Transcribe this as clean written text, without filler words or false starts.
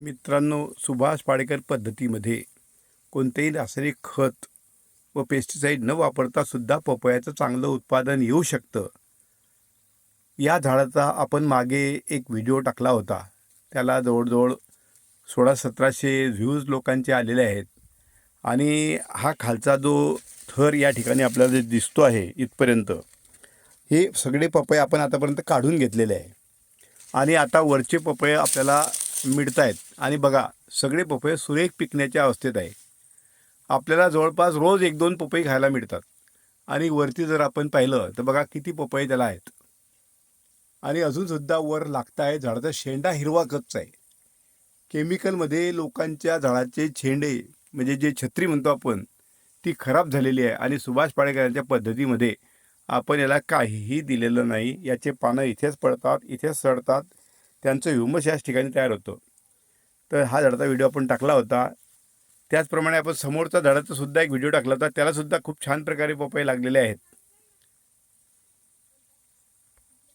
मित्रांनो, सुभाष पाडेकर पद्धतीमध्ये कोणतेही रासायनिक खत व पेस्टिसाइड न वापरता सुद्धा पपयाचं चांगलं उत्पादन येऊ शकतं. या झाडाचा आपण मागे एक व्हिडिओ टाकला होता. त्याला जवळजवळ 1600-1700 व्ह्यूज लोकांचे आलेले आहेत. आणि हा खालचा जो थर या ठिकाणी आपल्याला दिसतो आहे इथपर्यंत, हे सगळे पपये आपण आतापर्यंत काढून घेतलेले आहे. आणि आता वरचे पपये आपल्याला मिळत आहेत. आणि बघा, सगळे पपये सुरेख पिकण्याच्या अवस्थेत आहे. आपल्याला जवळपास रोज 1-2 पपई खायला मिळतात. आणि वरती जर आपण पाहिलं तर बघा किती पपये त्याला आहेत. आणि अजूनसुद्धा वर लागत आहे. झाडाचा शेंडा हिरवा कच्चा आहे. केमिकलमध्ये लोकांच्या झाडाचे शेंडे म्हणजे जे छत्री म्हणतो आपण, ती खराब झालेली आहे. आणि सुभाष पाडेकरांच्या पद्धतीमध्ये आपण याला काहीही दिलेलं नाही. याचे पानं इथेच पडतात, इथेच सडतात. त्यांचं ह्युमस याच ठिकाणी तयार होतं. तर हा झाडाचा व्हिडिओ आपण टाकला होता. त्याचप्रमाणे आपण समोरच्या झाडाचा सुद्धा एक व्हिडिओ टाकला होता. त्यालासुद्धा खूप छान प्रकारे पपई लागलेले आहेत.